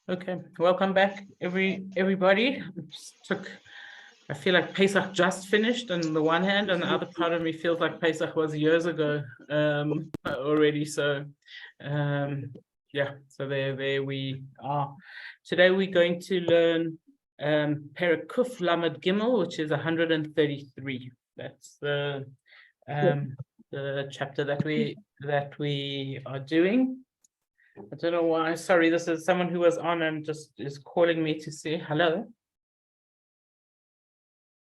Okay, welcome back, everybody. I feel like Pesach just finished on the one hand, and the other part of me feels like Pesach was years ago already. So, yeah. So there we are. Today we're going to learn Perek Kuf Lamed Gimel, which is 133. That's the chapter that we are doing. I don't know why. Sorry, this is someone who was on and just is calling me to say hello.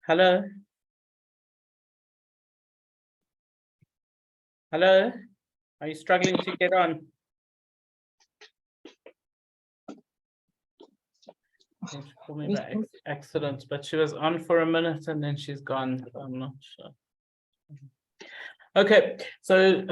Hello. Hello. Are you struggling to get on? She called me by accident, but she was on for a minute and then she's gone. I'm not sure. Okay, so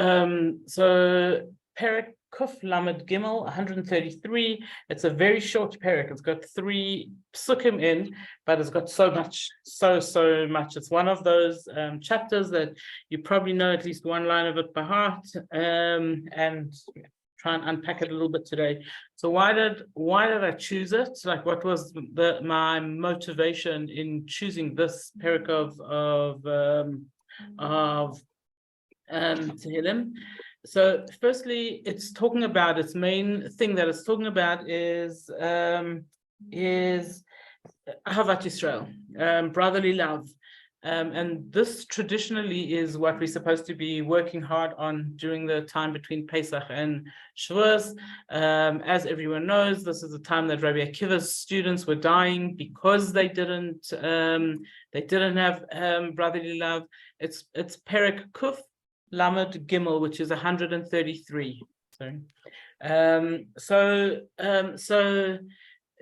Perek Kuf Lamed Gimel 133. It's a very short perek. It's got 3 psukim in, but it's got so much. It's one of those chapters that you probably know at least one line of it by heart, and try and unpack it a little bit today. So why did I choose it? Like, what was my motivation in choosing this perek of Tehillim? So firstly, its main thing that it's talking about is Ahavat Yisrael, brotherly love. And this traditionally is what we're supposed to be working hard on during the time between Pesach and Shavuos. As everyone knows, this is the time that Rabbi Akiva's students were dying because they didn't have brotherly love. It's Perek Kuf Lamed Gimel, which is 133. So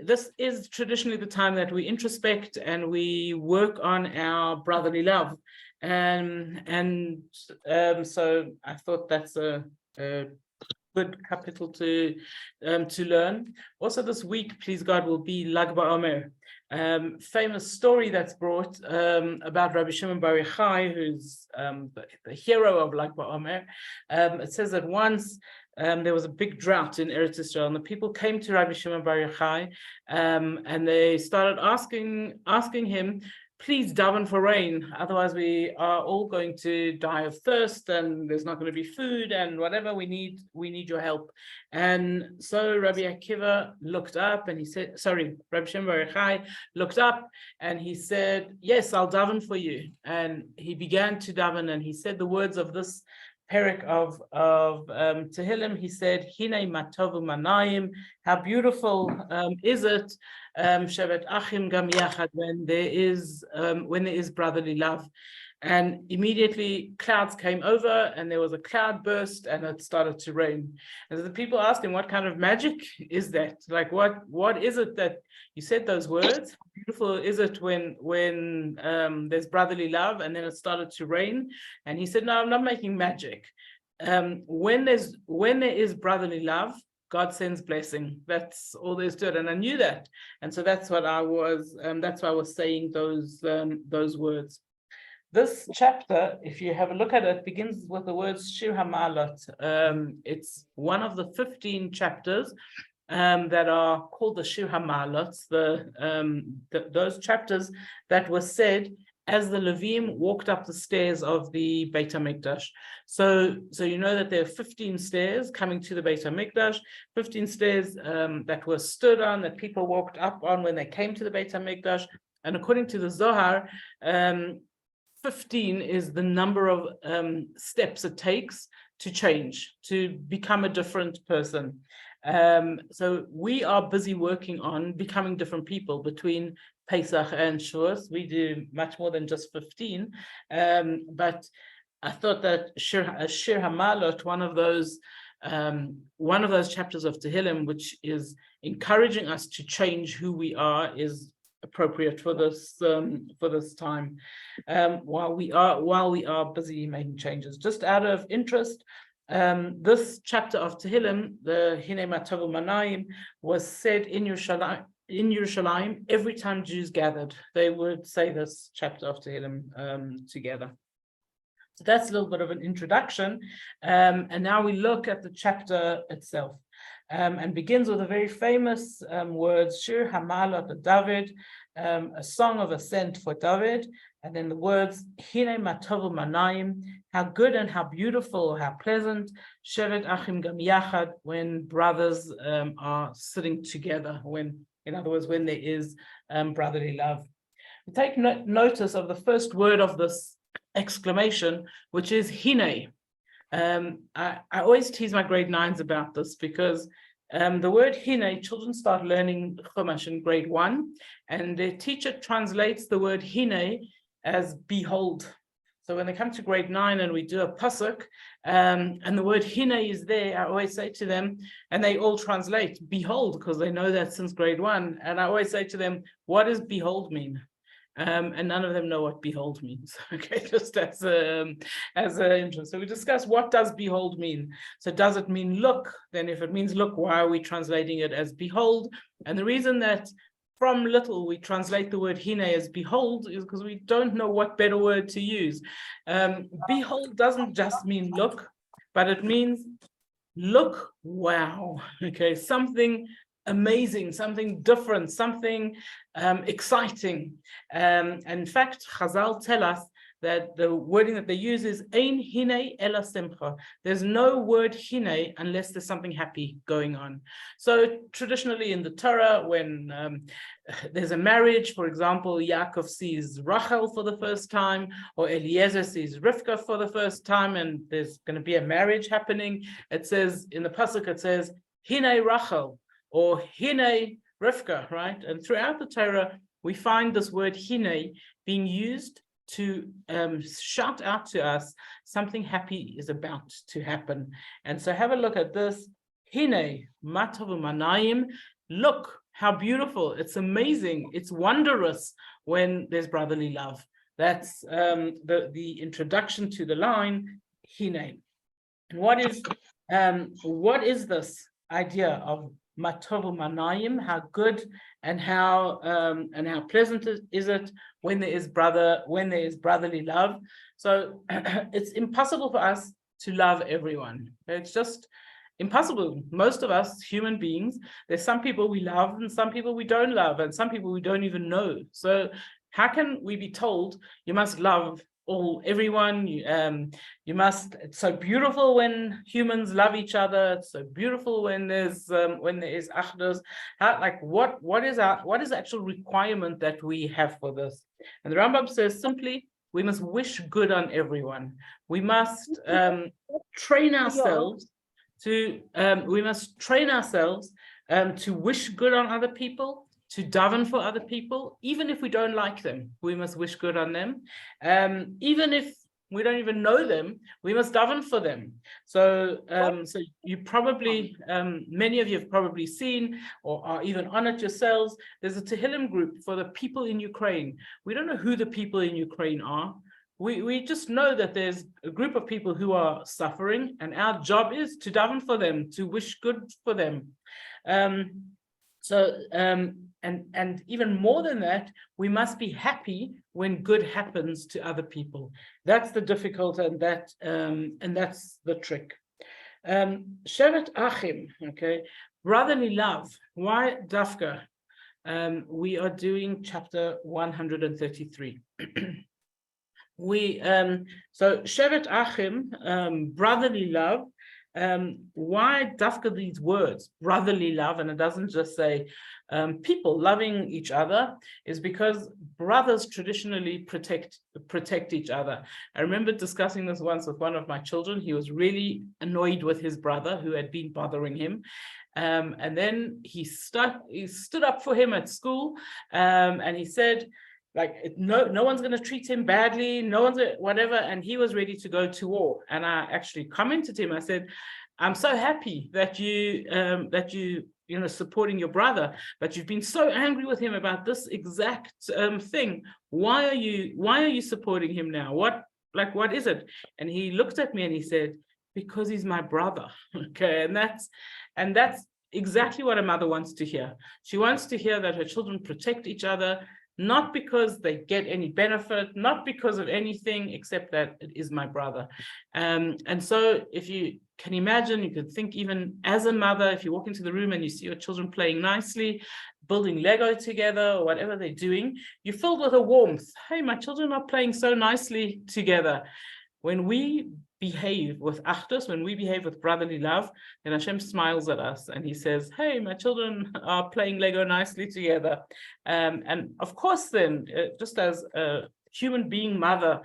this is traditionally the time that we introspect and we work on our brotherly love, so I thought that's a good capital to learn. Also, this week, please God, will be Lag BaOmer. Famous story that's brought about Rabbi Shimon Bar Yochai, who's the hero of Lag BaOmer. It says that once there was a big drought in Eretz Yisrael, and the people came to Rabbi Shimon Bar Yochai, and they started asking him, please daven for rain, otherwise we are all going to die of thirst, and there's not going to be food, and whatever, we need your help. And so Rabbi Akiva looked up, and he said, Rabbi Shimon Bar Yochai looked up, and he said, yes, I'll daven for you. And he began to daven, and he said the words of this Perek of Tehillim. He said, Hine matovu manayim, how beautiful is it, Shevet Achim Gam Yachad, when there is brotherly love. And immediately clouds came over, and there was a cloud burst, and it started to rain. And so the people asked him, what kind of magic is that? Like, what is it that you said those words? How beautiful is it when there's brotherly love, and then it started to rain? And he said, no, I'm not making magic. When there is brotherly love, God sends blessing. That's all there's to it. And I knew that. And so that's what I was, that's why I was saying those words. This chapter, if you have a look at it, begins with the words Shir HaMa'alot. It's one of the 15 chapters that are called the Shir HaMa'alot, those chapters that were said as the Levim walked up the stairs of the Beit HaMikdash. So you know that there are 15 stairs coming to the Beit HaMikdash, 15 stairs that were stood on, that people walked up on when they came to the Beit HaMikdash. And according to the Zohar, 15 is the number of steps it takes to change, to become a different person. So we are busy working on becoming different people between Pesach and Shavuos. We do much more than just 15, but I thought that Shir HaMa'alot, one of those chapters of Tehillim, which is encouraging us to change who we are, is appropriate for this time, while we are busy making changes. Just out of interest, this chapter of Tehillim, the Hine Matovu Manayim, was said in Yerushalayim every time Jews gathered. They would say this chapter of Tehillim together. So that's a little bit of an introduction, and now we look at the chapter itself. and begins with a very famous words, Shir Hamalot David, a song of ascent for David, and then the words, Hine Matovu Manayim, how good and how beautiful, how pleasant, Shevet Achim Gam Yachad, when brothers are sitting together, when, in other words, when there is brotherly love. We take notice of the first word of this exclamation, which is Hine. I always tease my grade 9s about this because the word Hine, children start learning Chumash in grade 1, and their teacher translates the word Hine as behold. So when they come to grade 9 and we do a pasuk, and the word Hine is there, I always say to them, and they all translate behold, because they know that since grade 1. And I always say to them, what does behold mean? And none of them know what behold means. Okay, just as an intro. So we discuss, what does behold mean? So does it mean look? Then if it means look, why are we translating it as behold? And the reason that from little we translate the word hine as behold is because we don't know what better word to use. Behold doesn't just mean look, but it means look, wow. Okay, something amazing, something different, something exciting. In fact, Chazal tell us that the wording that they use is ein hine ela simcha. There's no word hine unless there's something happy going on. So traditionally in the Torah, when there's a marriage, for example, Yaakov sees Rachel for the first time, or Eliezer sees Rivka for the first time, and there's going to be a marriage happening. It says in the pasuk, it says hine Rachel, or hine Rivka, right? And throughout the Torah, we find this word hine being used to shout out to us something happy is about to happen. And so have a look at this. Hine matavu manayim. Look how beautiful. It's amazing. It's wondrous when there's brotherly love. That's the introduction to the line hine. And what is this idea of matovu manayim? How good and how pleasant is it when there is brotherly love? So it's impossible for us to love everyone. It's just impossible. Most of us human beings, there's some people we love and some people we don't love, and some people we don't even know. So how can we be told you must love everyone? You must. It's so beautiful when humans love each other. It's so beautiful when there is achdus. What is the actual requirement that we have for this? And the Rambam says simply, we must wish good on everyone. We must train ourselves to wish good on other people, to daven for other people. Even if we don't like them, we must wish good on them. Even if we don't even know them, we must daven for them. So you probably, many of you have probably seen or are even on it yourselves. There's a Tehillim group for the people in Ukraine. We don't know who the people in Ukraine are. We just know that there's a group of people who are suffering, and our job is to daven for them, to wish good for them. And even more than that, we must be happy when good happens to other people. That's the difficulty, and that's the trick. Shevet Achim, okay, brotherly love. Why Dafka? We are doing chapter 133. So Shevet Achim, brotherly love. Why Dafka these words, brotherly love, and it doesn't just say people loving each other, is because brothers traditionally protect each other. I remember discussing this once with one of my children. He was really annoyed with his brother who had been bothering him. And then he stood up for him at school, and he said, no one's going to treat him badly, no one's whatever, and he was ready to go to war. And I actually commented to him. I said, I'm so happy that you supporting your brother, but you've been so angry with him about this exact thing. Why are you supporting him now? What is it? And he looked at me and he said, because he's my brother. Okay, and that's exactly what a mother wants to hear. She wants to hear that her children protect each other, not because they get any benefit, not because of anything, except that it is my brother. And so if you can imagine, you can think even as a mother, if you walk into the room and you see your children playing nicely, building Lego together or whatever they're doing, you're filled with a warmth. Hey, my children are playing so nicely together. When we behave with achdus, when we behave with brotherly love, then Hashem smiles at us and he says, hey, my children are playing Lego nicely together. And of course, then, just as a human being mother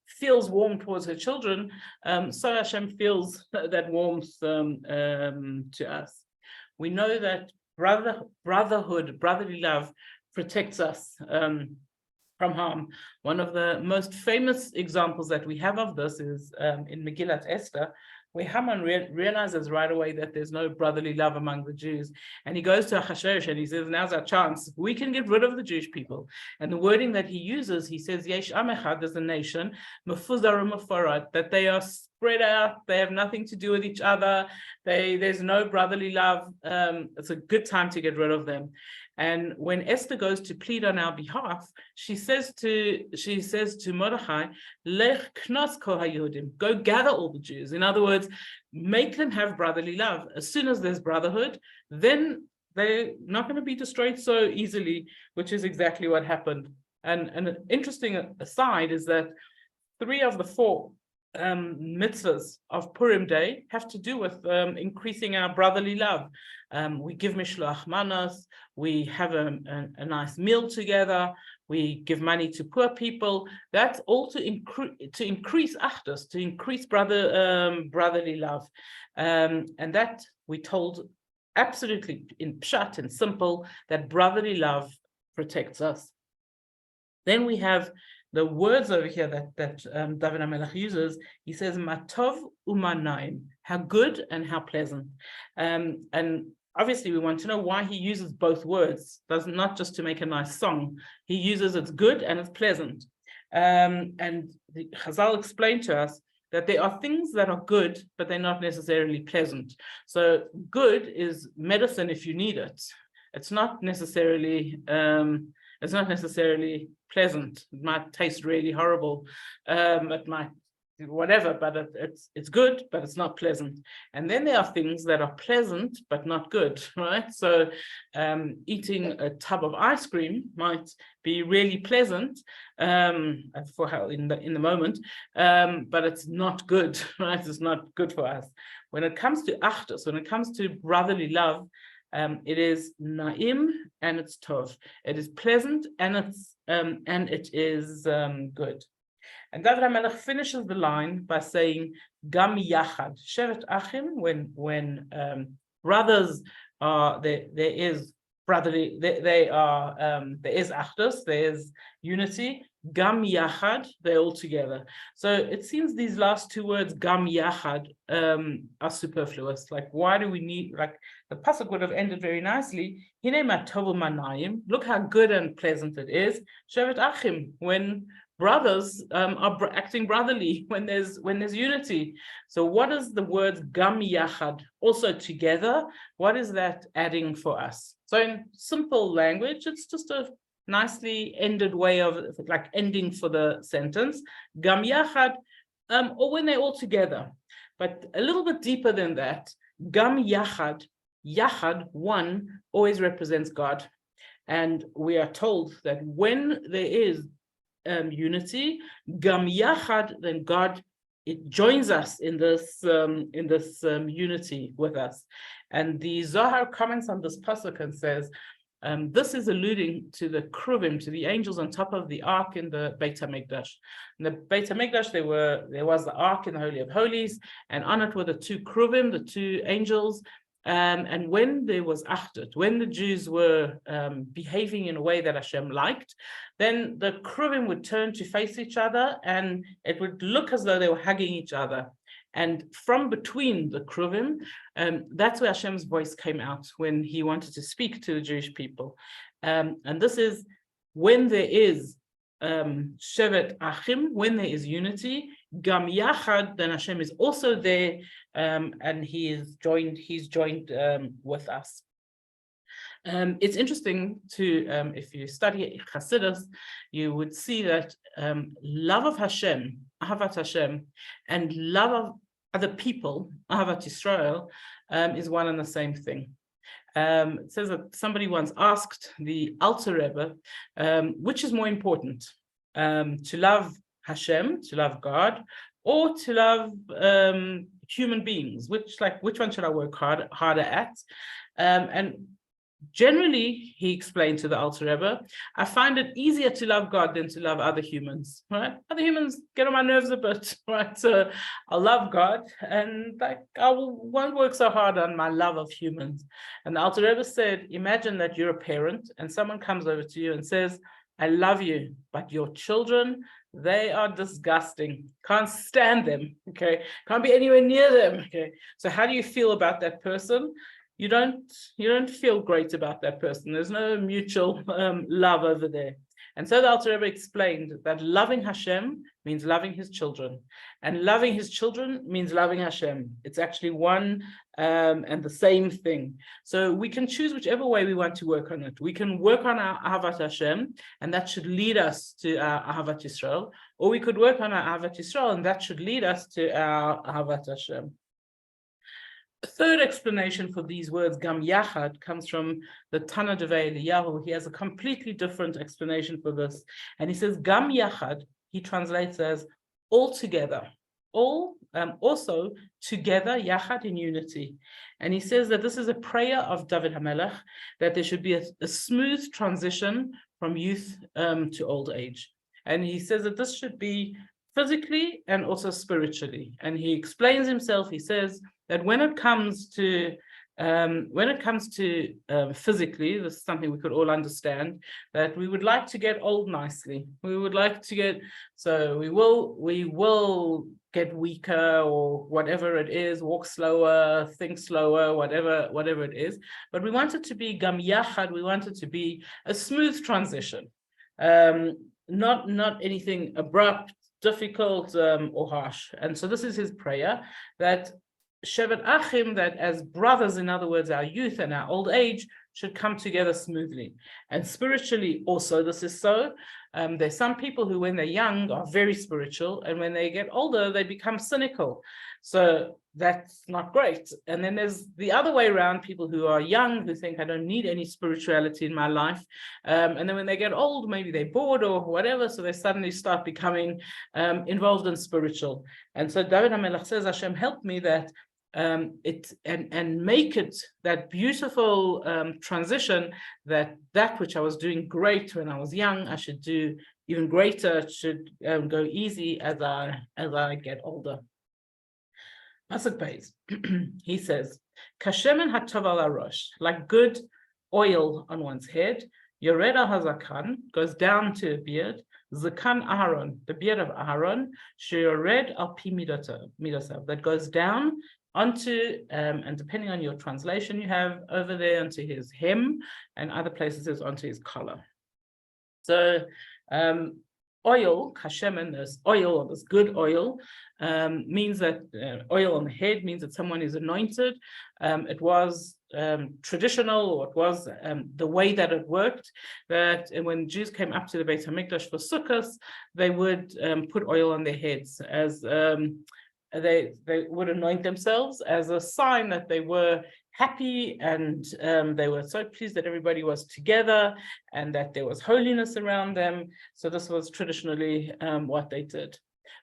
feels warm towards her children, so Hashem feels that warmth to us. We know that brotherhood, brotherly love protects us from harm. One of the most famous examples that we have of this is in Megillat Esther, where Haman realizes right away that there's no brotherly love among the Jews. And he goes to Achashverosh and he says, now's our chance. We can get rid of the Jewish people. And the wording that he uses, he says, Yesh Am Echad, there's a nation, Mefuzar u'Mefarad, that they are spread out, they have nothing to do with each other, there's no brotherly love. It's a good time to get rid of them. And when Esther goes to plead on our behalf, she says to Mordechai, Lech knos kol haYehudim, go gather all the Jews. In other words, make them have brotherly love. As soon as there's brotherhood, then they're not going to be destroyed so easily, which is exactly what happened. And an interesting aside is that 3 of the 4 mitzvahs of Purim Day have to do with increasing our brotherly love. We give mishloach manos, we have a nice meal together, we give money to poor people. That's all to increase achdus, to increase brotherly love. And that we told absolutely in pshat and simple that brotherly love protects us. Then we have the words over here that David HaMelech uses. He says, matov umanaim, how good and how pleasant. And obviously we want to know why he uses both words. Does not just to make a nice song. He uses it's good and it's pleasant. And the Chazal explained to us that there are things that are good, but they're not necessarily pleasant. So good is medicine if you need it. It's not necessarily pleasant. It might taste really horrible. It might whatever, but it's good, but it's not pleasant. And then there are things that are pleasant but not good, right? So eating a tub of ice cream might be really pleasant for how in the moment, but it's not good, right? It's not good for us. When it comes to achdus, when it comes to brotherly love, it is na'im and it's tov. It is pleasant and it is good. And David HaMelech finishes the line by saying gam yachad shevet achim. When brothers are there is brotherly. There is achdus. There is unity. Gam yachad, they're all together. So it seems these last 2 words, gam yachad, are superfluous. Like, why do we need, like, the pasuk would have ended very nicely. Hine ma tovu manayim, look how good and pleasant it is. Shevet achim, when brothers are acting brotherly, when there's unity. So what is the word gam yachad, also together, what is that adding for us? So in simple language, it's just a nicely ended way of like ending for the sentence, gam yachad, or when they're all together. But a little bit deeper than that, gam yachad, one, always represents God. And we are told that when there is unity, gam yachad, then God, it joins us in this unity with us. And the Zohar comments on this pasuk and says, this is alluding to the kruvim, to the angels on top of the ark in the Beit HaMikdash. In the Beit HaMikdash, there was the ark in the Holy of Holies, and on it were the 2 kruvim, the 2 angels. And when there was achdut, when the Jews were behaving in a way that Hashem liked, then the kruvim would turn to face each other, and it would look as though they were hugging each other. And from between the kruvim, that's where Hashem's voice came out when he wanted to speak to the Jewish people. And this is when there is shevet achim, when there is unity, gam yachad, then Hashem is also there, and he's joined with us. It's interesting to, if you study Chassidus, you would see that love of Hashem, ahavat Hashem, and love of other people, Ahavat Yisrael, is one and the same thing. It says that somebody once asked the Alter Rebbe, which is more important, to love Hashem, to love God, or to love human beings? Which one should I work harder at? And generally, he explained to the Alter Rebbe, I find it easier to love God than to love other humans, right? Other humans get on my nerves a bit, right? So I love God, and I won't work so hard on my love of humans. And the Alter Rebbe said, imagine that you're a parent and someone comes over to you and says, I love you, but your children, they are disgusting. Can't stand them, okay? Can't be anywhere near them, okay? So how do you feel about that person? You don't feel great about that person. There's no mutual love over there. And so the Alter Rebbe explained that loving Hashem means loving his children, and loving his children means loving Hashem. It's actually one and the same thing. So we can choose whichever way we want to work on it. We can work on our Ahavat Hashem, and that should lead us to our Ahavat Yisrael, or we could work on our Ahavat Yisrael, and that should lead us to our Ahavat Hashem. A third explanation for these words, Gam Yachad, comes from the Tana Devei Eliyahu. He has a completely different explanation for this. And he says, Gam Yachad, he translates as all together, all, also together, Yachad in unity. And he says that this is a prayer of David HaMelech, that there should be a smooth transition from youth to old age. And he says that this should be physically and also spiritually. And he explains himself, he says, that when it comes to physically, this is something we could all understand, that we would like to get old nicely. We would like to get, so we will get weaker or whatever it is, walk slower, think slower, whatever it is. But we want it to be Gam Yachad, we want it to be a smooth transition, not anything abrupt, difficult or harsh. And so this is his prayer, that Shevet Achim, that as brothers, in other words, our youth and our old age, should come together smoothly. And spiritually also, this is so. There's some people who, when they're young, are very spiritual, and when they get older, they become cynical. So that's not great. And then there's the other way around, people who are young, who think, I don't need any spirituality in my life. And then when they get old, maybe they're bored or whatever, so they suddenly start becoming involved in spiritual. And so David HaMelech says, Hashem, help me that and make it that beautiful transition, that which I was doing great when I was young, I should do even greater. It should go easy as I get older. Pasuk Beis, he says, Kashemen hatov al harosh, like good oil on one's head, Yored al hazakan, goes down to a beard, Zakan Aharon, the beard of Aharon, Sheyored al pi midosav, that goes down onto, and depending on your translation you have over there, onto his hem, and other places is onto his collar. So oil, kashemen, this oil, or this good oil, means that oil on the head means that someone is anointed. It was traditional, or it was the way that it worked, that when Jews came up to the Beit HaMikdash for Sukkot, they would put oil on their heads as they would anoint themselves as a sign that they were happy, and they were so pleased that everybody was together and that there was holiness around them. So this was traditionally what they did.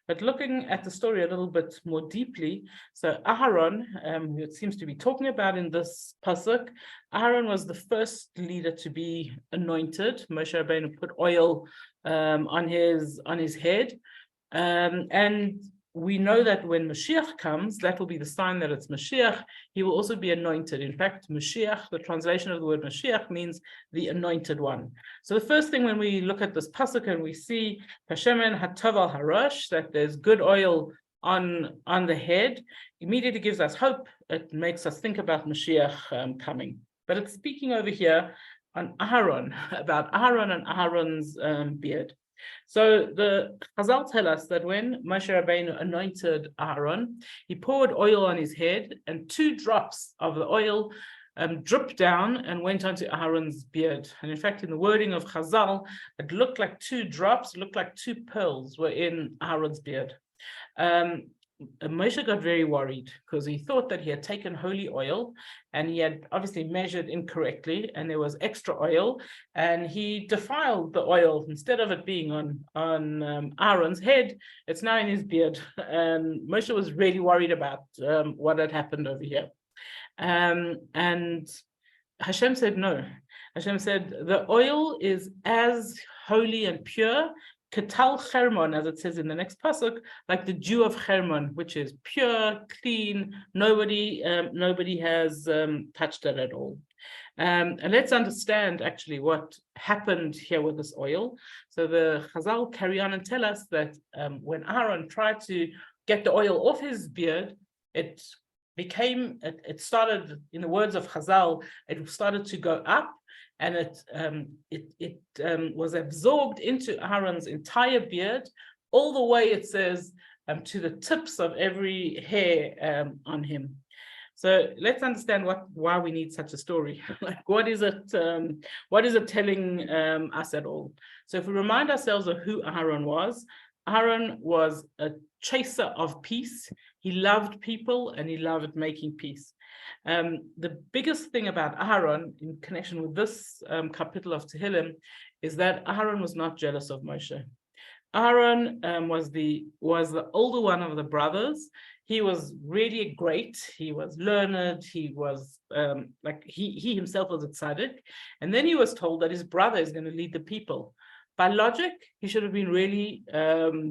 But looking at the story a little bit more deeply, so Aharon, who it seems to be talking about in this pasuk, Aharon was the first leader to be anointed. Moshe Rabbeinu put oil on his head, and we know that when Mashiach comes, that will be the sign that it's Mashiach. He will also be anointed. In fact, Mashiach, the translation of the word Mashiach, means the anointed one. So the first thing when we look at this pasuk and we see Hashemen hatov al harosh, that there's good oil on the head, immediately gives us hope. It makes us think about Mashiach coming. But it's speaking over here on Aharon, about Aharon and Aharon's beard. So the Chazal tell us that when Moshe Rabbeinu anointed Aharon, he poured oil on his head, and 2 drops of the oil dripped down and went onto Aharon's beard. And in fact, in the wording of Chazal, it looked like 2 drops, looked like 2 pearls were in Aharon's beard. Moshe got very worried because he thought that he had taken holy oil and he had obviously measured incorrectly, and there was extra oil, and he defiled the oil. Instead of it being on Aaron's head, it's now in his beard. And Moshe was really worried about what had happened over here. And Hashem said no. Hashem said the oil is as holy and pure, Ketal Hermon, as it says in the next pasuk, like the dew of Hermon, which is pure, clean. Nobody has touched it at all. And let's understand actually what happened here with this oil. So the Chazal carry on and tell us that when Aaron tried to get the oil off his beard, it started, in the words of Chazal, it started to go up, and it was absorbed into Aaron's entire beard, all the way, it says, to the tips of every hair on him. So let's understand why we need such a story. Like, what is it telling us at all? So if we remind ourselves of who Aaron was a chaser of peace. He loved people and he loved making peace. The biggest thing about Aaron in connection with this kapitel of Tehillim is that Aaron was not jealous of Moshe. Aaron was the older one of the brothers. He was really great. He was learned. He was he himself was a tzaddik. And then he was told that his brother is going to lead the people. By logic, he should have been really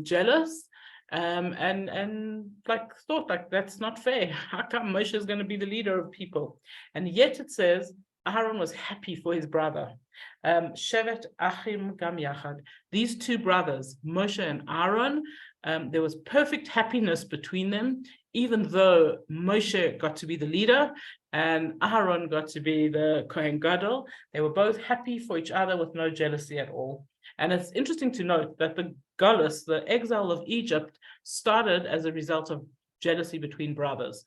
jealous and thought that's not fair. How come Moshe is going to be the leader of people? And yet it says Aaron was happy for his brother. Shevet Achim Gam Yachad. These two brothers, Moshe and Aaron, there was perfect happiness between them, even though Moshe got to be the leader and Aaron got to be the Kohen Gadol. They were both happy for each other with no jealousy at all. And it's interesting to note that the Galus, the exile of Egypt, started as a result of jealousy between brothers.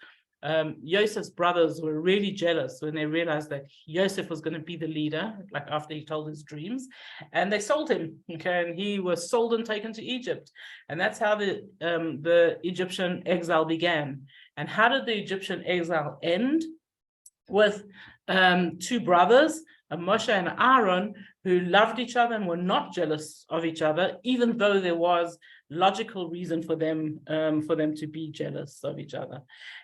Yosef's brothers were really jealous when they realized that Yosef was going to be the leader, like after he told his dreams, and they sold him. Okay, and he was sold and taken to Egypt, and that's how the Egyptian exile began. And how did the Egyptian exile end? With two brothers, Moshe and Aaron, who loved each other and were not jealous of each other, even though there was logical reason for them to be jealous of each other.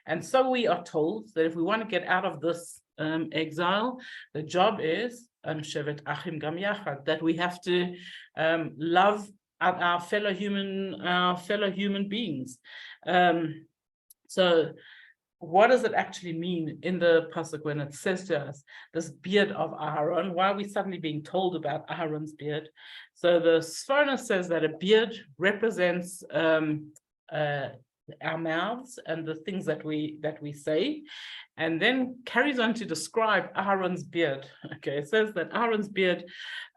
And so we are told that if we want to get out of this exile, the job is Shevet Achim Gam Yachad, that we have to love our fellow human beings. So what does it actually mean in the pasuk when it says to us this beard of Aaron? Why are we suddenly being told about Aaron's beard? So the Sforno says that a beard represents our mouths and the things that we say, and then carries on to describe Aaron's beard. Okay, it says that Aaron's beard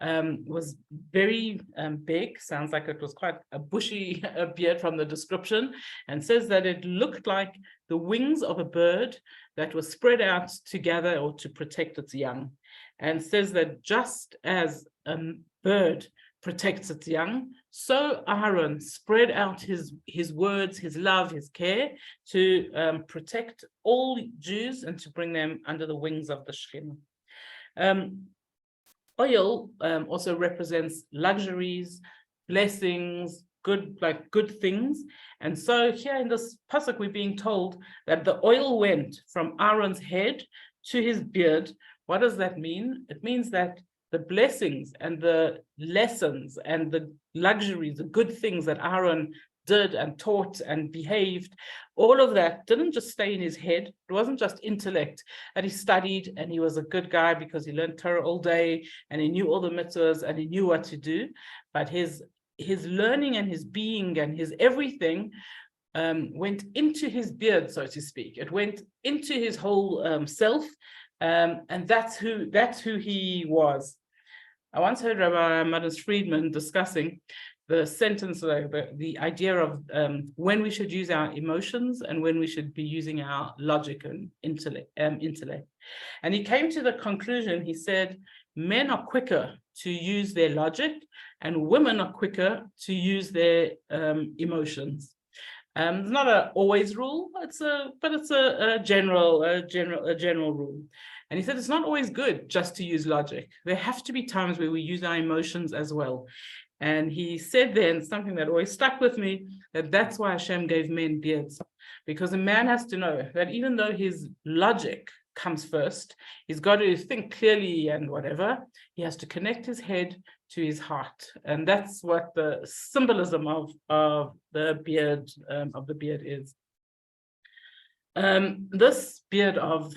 was very big. Sounds like it was quite a bushy beard from the description, and says that it looked like the wings of a bird that was spread out to gather or to protect its young. And says that just as a bird protects its young, so Aaron spread out his words, his love, his care to protect all Jews and to bring them under the wings of the Shekhinah. Oil also represents luxuries, blessings, good things. And so here in this pasuk, we're being told that the oil went from Aaron's head to his beard. What does that mean? It means that the blessings and the lessons and the luxuries, the good things that Aaron did and taught and behaved, all of that didn't just stay in his head. It wasn't just intellect that he studied and he was a good guy because he learned Torah all day and he knew all the mitzvahs and he knew what to do, but his learning and his being and his everything went into his beard, so to speak. It went into his whole self, and that's who he was. I once heard Rabbi Madas Friedman discussing the sentence, the idea of when we should use our emotions and when we should be using our logic and intellect. And he came to the conclusion, he said, men are quicker to use their logic and women are quicker to use their emotions. It's not a always rule. But it's a general rule. And he said it's not always good just to use logic. There have to be times where we use our emotions as well. And he said then something that always stuck with me, that that's why Hashem gave men beards, because a man has to know that even though his logic comes first, he's got to think clearly and whatever, he has to connect his head to his heart. And that's what the symbolism of the beard is. This beard of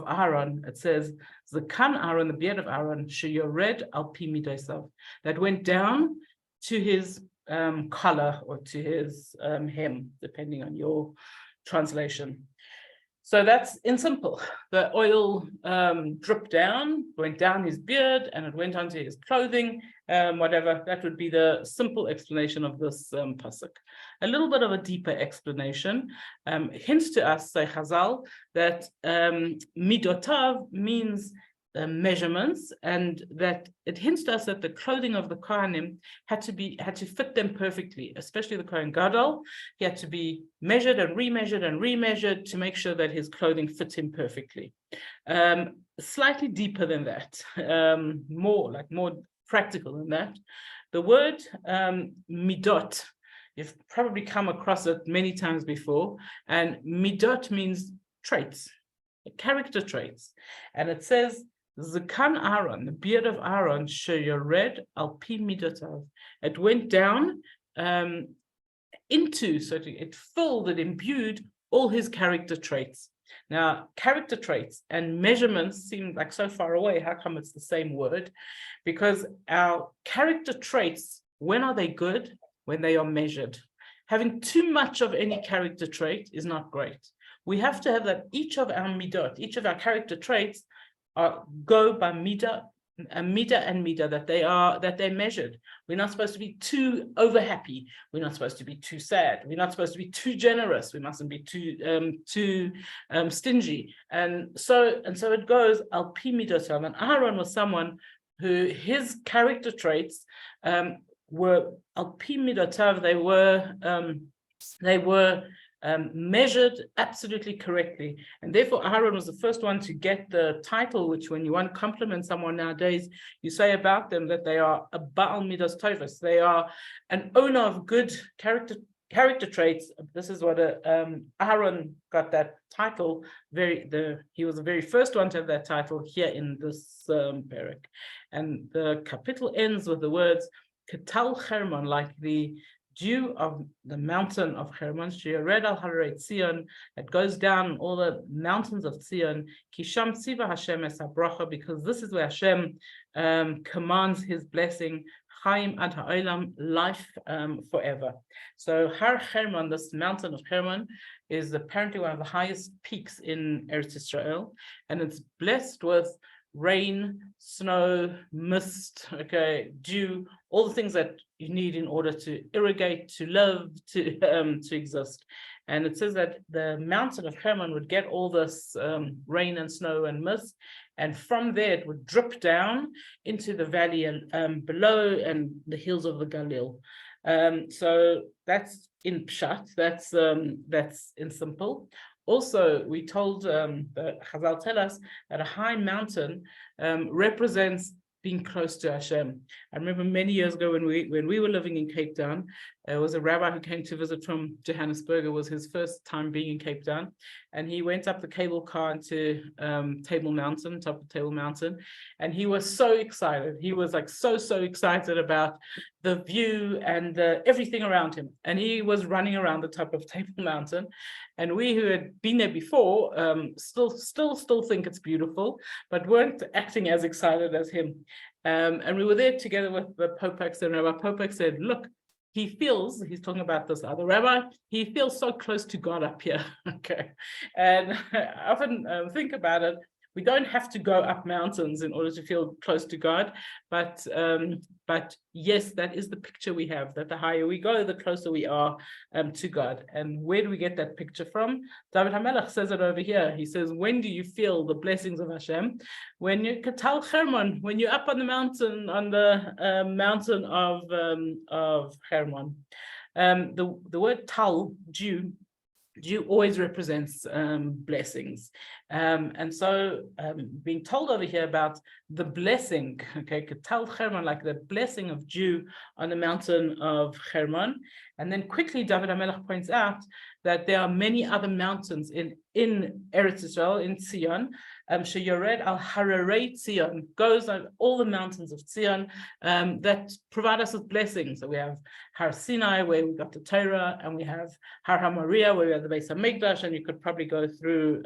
Aaron, it says, Zakan Aaron, the beard of Aaron, sheyored al pi midosav, that went down to his collar or to his hem, depending on your translation. So that's in simple. The oil dripped down, went down his beard, and it went onto his clothing, whatever. That would be the simple explanation of this pasuk. A little bit of a deeper explanation hints to us, say Chazal, that midotav means measurements, and that it hints to us that the clothing of the Kohanim had to fit them perfectly, especially the Kohen Gadol. He had to be measured and remeasured to make sure that his clothing fits him perfectly. Slightly deeper than that, more practical than that. The word midot, you've probably come across it many times before, and midot means traits, character traits, and it says Zakan Aaron, the beard of Aaron, sheyored al pi midotav. It went down into, so it filled, it imbued all his character traits. Now, character traits and measurements seem like so far away. How come it's the same word? Because our character traits, when are they good? When they are measured. Having too much of any character trait is not great. We have to have that each of our midot, each of our character traits go by midah and midah, that they're measured. We're not supposed to be too over happy. We're not supposed to be too sad. We're not supposed to be too generous. We mustn't be too stingy. And so it goes al pi midotav. And Aaron was someone who his character traits were al pi midotav. They were measured absolutely correctly, and therefore Aaron was the first one to get the title, which when you want to compliment someone nowadays, you say about them that they are a Baal Midas Tovus. They are an owner of good character traits. This is what Aaron got that title. He was the very first one to have that title here in this parak, and the kapitel ends with the words Ketal Hermon, like the dew of the mountain of Hermon, sheyored al harei Tzion, that goes down all the mountains of Tzion, kisham tziva Hashem es habracha, because this is where Hashem commands his blessing, chaim ad ha'olam, life forever. So Har Hermon, this mountain of Hermon, is apparently one of the highest peaks in Eretz Israel, and it's blessed with rain, snow, mist, dew, all the things that you need in order to irrigate, to live, to exist. And it says that the mountain of Hermon would get all this rain and snow and mist, and from there it would drip down into the valley and below and the hills of the Galil. So that's in Pshat, that's in simple. Also, we told the Chazal tell us that a high mountain represents being close to Hashem. I remember many years ago when we were living in Cape Town, there was a rabbi who came to visit from Johannesburg. It was his first time being in Cape Town, and he went up the cable car into Table Mountain, top of Table Mountain, and he was so excited. He was like so excited about the view and everything around him, and he was running around the top of Table Mountain. And we who had been there before still think it's beautiful, but weren't acting as excited as him. And we were there together with the Popak, and Rabbi Popak said, look, he's talking about this other rabbi, he feels so close to God up here. Okay. And I often think about it. We don't have to go up mountains in order to feel close to God, but yes, that is the picture we have, that the higher we go, the closer we are to God. And where do we get that picture from? David HaMelech says it over here. He says, when do you feel the blessings of Hashem? When you Ketal Hermon, when you're up on the mountain, of Hermon. The word tal, Jew always represents blessings. And so being told over here about the blessing, okay, Tal Hermon, like the blessing of Jew on the mountain of Hermon. And then quickly David HaMelech points out that there are many other mountains in Eretz Israel, in Zion. Sheyored al Hararei Zion, goes on all the mountains of Zion that provide us with blessings. So we have Har Sinai, where we got the Torah, and we have Har HaMoriah, where we have the Beis HaMikdash, and you could probably go through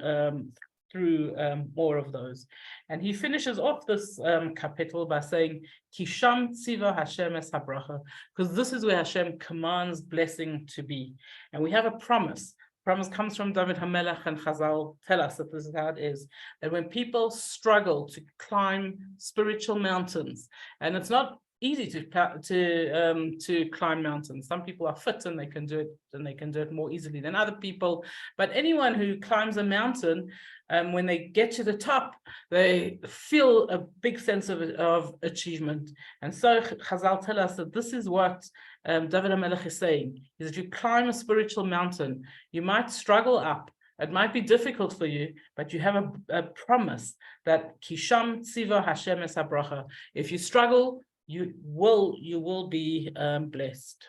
more of those. And he finishes off this kapitel by saying, Kisham tziva Hashem es habracha, because this is where Hashem commands blessing to be. And we have a promise. Promise comes from David HaMelech, and Chazal tell us that this is how it is. That when people struggle to climb spiritual mountains, and it's not easy to climb mountains. Some people are fit and they can do it more easily than other people. But anyone who climbs a mountain, when they get to the top, they feel a big sense of achievement. And so Chazal tell us that this is what David HaMelech is saying, is that you climb a spiritual mountain, you might struggle up, it might be difficult for you, but you have a promise that Kisham tziva Hashem es habracha. If you struggle, you will be blessed.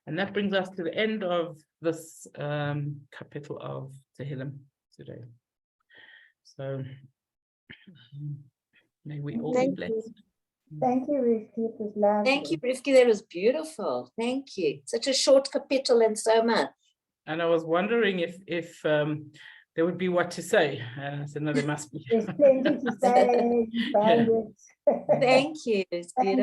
And that brings us to the end of this kapitel of Tehillim today. So may we all be blessed. Thank you, Rivki. It was lovely. Thank you, Rivki. That was beautiful. Thank you. Such a short kapitel and so much. And I was wondering if there would be what to say. And I said, no, there must be. There's plenty to say. Yeah. Thank Thank you. It's beautiful.